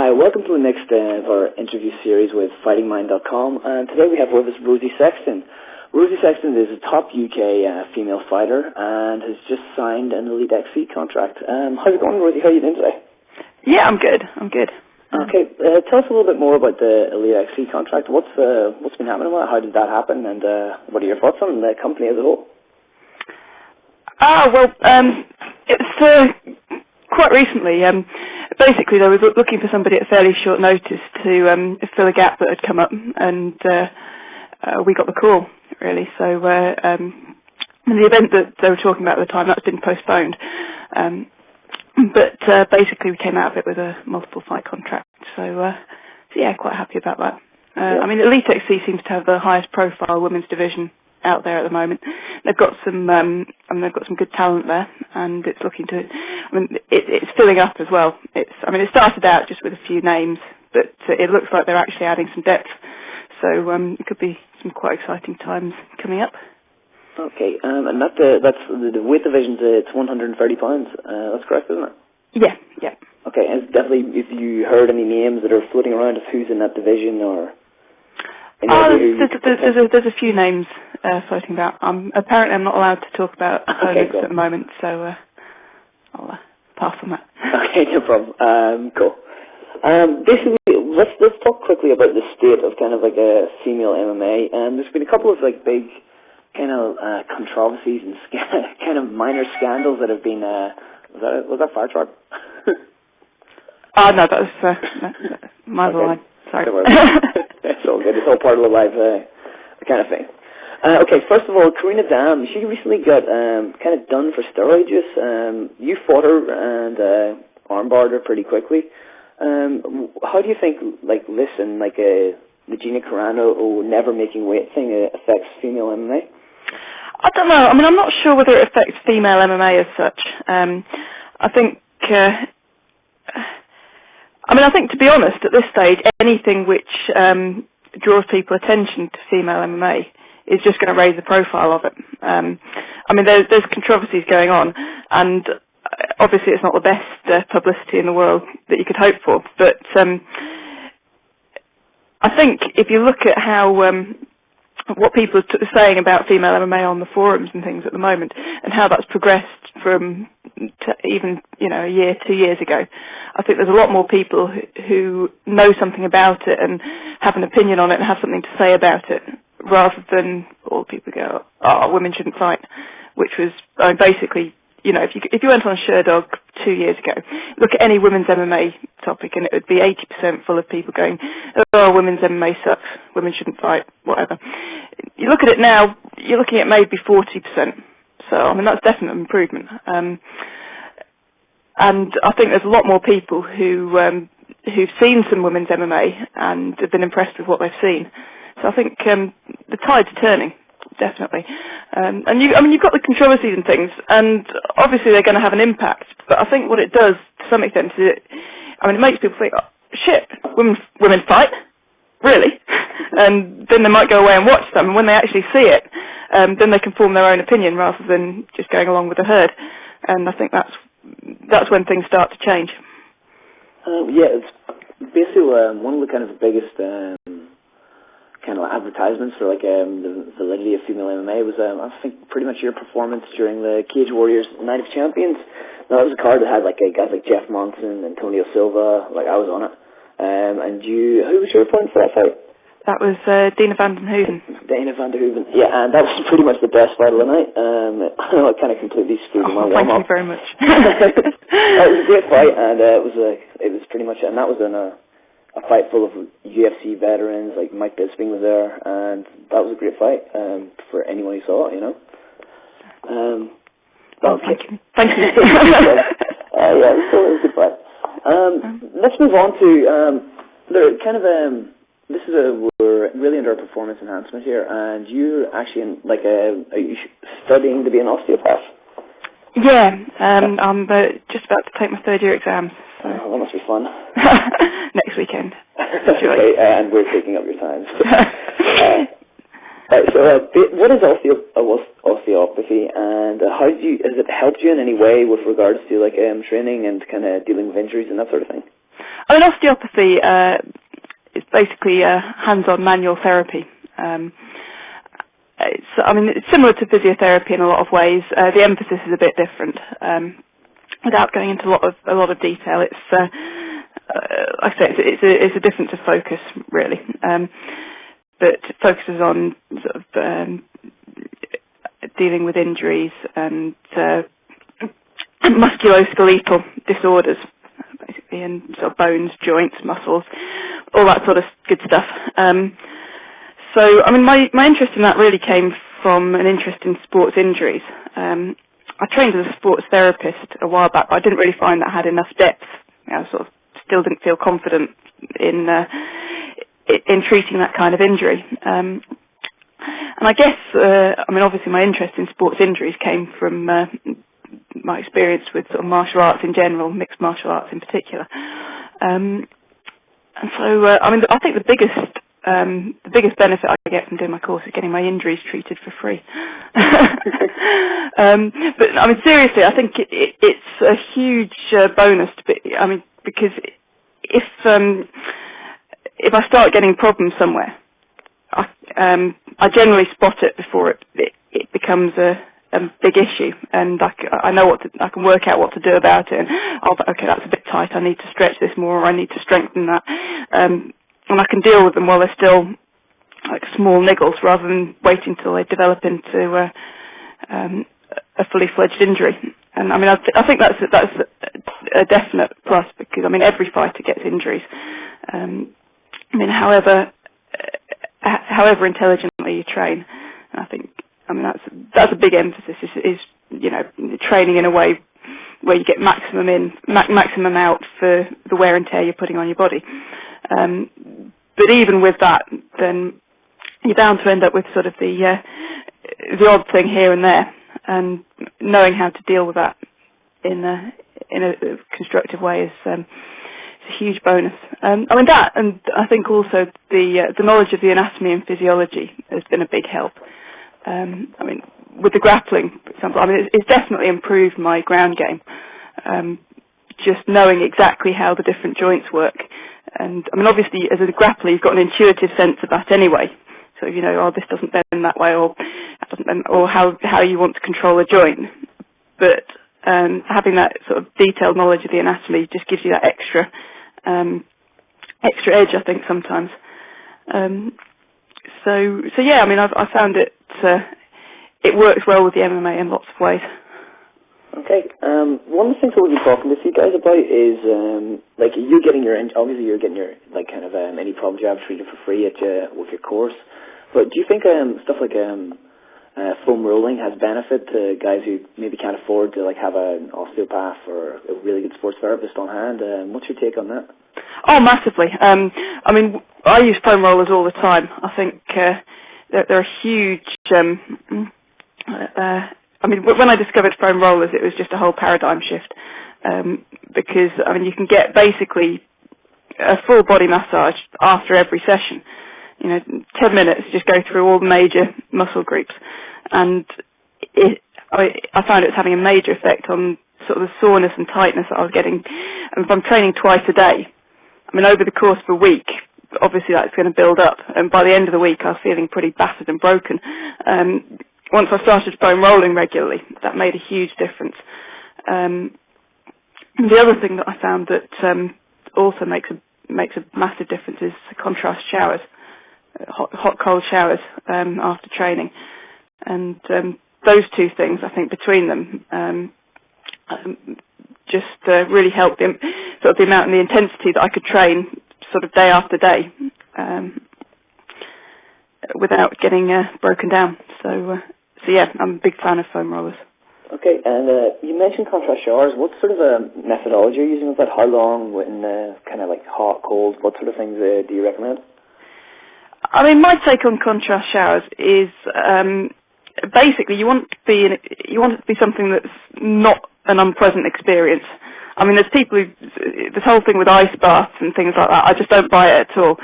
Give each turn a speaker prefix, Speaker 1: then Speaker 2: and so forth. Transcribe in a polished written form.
Speaker 1: Hi, welcome to the next of our interview series with FightingMind.com, and today we have with us Rosie Sexton. Rosie Sexton is a top UK female fighter and has just signed an Elite XC contract. How's it going, Rosie? How are you doing today?
Speaker 2: Yeah, I'm good.
Speaker 1: Okay, tell us a little bit more about the Elite XC contract. What's been happening with it? How did that happen? And what are your thoughts on the company as a whole?
Speaker 2: It's quite recently. Basically, I was looking for somebody at fairly short notice to fill a gap that had come up, and we got the call, really. So the event that they were talking about at the time, that's been postponed. But basically, we came out of it with a multiple fight contract. So yeah, quite happy about that. I mean, Elite XC seems to have the highest profile women's division out there at the moment. They've got some, they've got some good talent there, and it's looking to. It's filling up as well. It started out just with a few names, but it looks like they're actually adding some depth. So it could be some quite exciting times coming up.
Speaker 1: Okay, and that's the weight division. It's 130 pounds. That's correct, isn't it?
Speaker 2: Yeah.
Speaker 1: Okay, and definitely, if you heard any names that are floating around of who's in that division, or
Speaker 2: there's a few names floating about. Apparently, I'm not allowed to talk about opponents at the moment, so I'll pass on that.
Speaker 1: Okay, no problem. Cool. Basically, let's talk quickly about the state of kind of like a female MMA. There's been a couple of like big kind of controversies and kind of minor scandals that have been. Was that fire truck?
Speaker 2: No, that was my line. Sorry.
Speaker 1: It's all good. It's all part of the live kind of thing. Okay, first of all, Karina Dam, she recently got kind of done for steroid use. You fought her and armbarred her pretty quickly. How do you think like this and like the Gina Carano never making weight thing affects female MMA?
Speaker 2: I don't know. I mean, I'm not sure whether it affects female MMA as such. I think to be honest, at this stage, anything which draws people attention to female MMA is just going to raise the profile of it. There's controversies going on, and obviously it's not the best publicity in the world that you could hope for. But I think if you look at how what people are saying about female MMA on the forums and things at the moment, and how that's progressed from even a year, 2 years ago, I think there's a lot more people who know something about it and have an opinion on it and have something to say about it, rather than all people go, women shouldn't fight, which was basically, if you went on Sherdog 2 years ago, look at any women's MMA topic and it would be 80% full of people going, women's MMA sucks, women shouldn't fight, whatever. You look at it now, you're looking at maybe 40%. So, that's definite improvement. And I think there's a lot more people who've seen some women's MMA and have been impressed with what they've seen. So I think the tide's turning, definitely. And you've got the controversies and things, and obviously they're going to have an impact. But I think what it does, to some extent, is it makes people think, shit, women fight? Really? And then they might go away and watch them, and when they actually see it, then they can form their own opinion rather than just going along with the herd. And I think that's when things start to change.
Speaker 1: It's basically one of the kind of biggest kind of advertisements for like the validity of female MMA was I think pretty much your performance during the Cage Warriors Night of Champions. Now that was a card that had like guys like Jeff Monson, Antonio Silva, like I was on it. And who was your opponent for that fight?
Speaker 2: That was Dana van den Hooven.
Speaker 1: Dana van den Hooven, yeah, and that was pretty much the best fight of the night. I know I kind of completely screwed my warm-up.
Speaker 2: Thank you very much.
Speaker 1: It was a great fight, and it was pretty much, and that was in a fight full of UFC veterans, like Mike Bisping was there, and that was a great fight for anyone who saw it,
Speaker 2: Thank you. Thank you.
Speaker 1: Yeah, it was a good fight. Let's move on to we're really under performance enhancement here, and you're actually are you studying to be an osteopath?
Speaker 2: Yeah, I'm just about to take my third year exams. So.
Speaker 1: Oh, that must be fun.
Speaker 2: Next weekend.
Speaker 1: Okay, and we're taking up your time. What is osteopathy, and has it helped you in any way with regards to training and kind of dealing with injuries and that sort of thing?
Speaker 2: I mean, osteopathy is basically hands-on manual therapy. It's similar to physiotherapy in a lot of ways. The emphasis is a bit different. Without going into a lot of detail, it's like I say, it's a difference of focus really, but it focuses on sort of dealing with injuries and musculoskeletal disorders, basically, and sort of bones, joints, muscles, all that sort of good stuff. So, I mean, my interest in that really came from an interest in sports injuries. I trained as a sports therapist a while back, but I didn't really find that I had enough depth. I sort of still didn't feel confident in treating that kind of injury. And I guess, I mean, obviously my interest in sports injuries came from my experience with sort of martial arts in general, mixed martial arts in particular. And so, I mean, I think the biggest benefit I get from doing my course is getting my injuries treated for free. But I mean, seriously, I think it's a huge bonus. I mean, because if I start getting problems somewhere, I generally spot it before it becomes a big issue, and I know I can work out what to do about it. And okay, that's a bit tight. I need to stretch this more, or I need to strengthen that. And I can deal with them while they're still like small niggles, rather than waiting until they develop into a fully fledged injury. And I mean, I think that's a definite plus, because I mean every fighter gets injuries. I mean, however intelligently you train, and I mean that's a big emphasis is training in a way where you get maximum out for the wear and tear you're putting on your body. But even with that, then you're bound to end up with sort of the odd thing here and there, and knowing how to deal with that in a constructive way is a huge bonus. I mean that, and I think also the knowledge of the anatomy and physiology has been a big help. I mean, with the grappling, for example, I mean it's definitely improved my ground game. Just knowing exactly how the different joints work. And I mean, obviously, as a grappler, you've got an intuitive sense of that anyway. So this doesn't bend that way, or that doesn't bend, or how you want to control a joint. But having that sort of detailed knowledge of the anatomy just gives you that extra edge, I think, sometimes. So yeah, I mean, I found it works well with the MMA in lots of ways.
Speaker 1: Okay. One of the things that we'll be talking to you guys about is like you're getting your like kind of any problem you have treated for free with your course. But do you think stuff like foam rolling has benefit to guys who maybe can't afford to like have an osteopath or a really good sports therapist on hand? What's your take on that?
Speaker 2: Oh, massively. I mean, I use foam rollers all the time. I think they're a huge. I mean, when I discovered foam rollers, it was just a whole paradigm shift, because, I mean, you can get basically a full body massage after every session. 10 minutes, just go through all the major muscle groups. And I found it was having a major effect on sort of the soreness and tightness that I was getting. And if I'm training twice a day, I mean, over the course of a week, obviously that's going to build up. And by the end of the week, I was feeling pretty battered and broken. Once I started foam rolling regularly, that made a huge difference. The other thing that I found that also makes a massive difference is the contrast showers, hot cold showers after training, and those two things, I think, between them just really helped sort of the amount and the intensity that I could train sort of day after day without getting broken down. So yeah, I'm a big fan of foam rollers.
Speaker 1: Okay, and you mentioned contrast showers. What sort of a methodology are you using with that? How long, when kind of like hot, cold, what sort of things do you recommend?
Speaker 2: I mean, my take on contrast showers is basically you want it to be something that's not an unpleasant experience. I mean, there's people this whole thing with ice baths and things like that, I just don't buy it at all.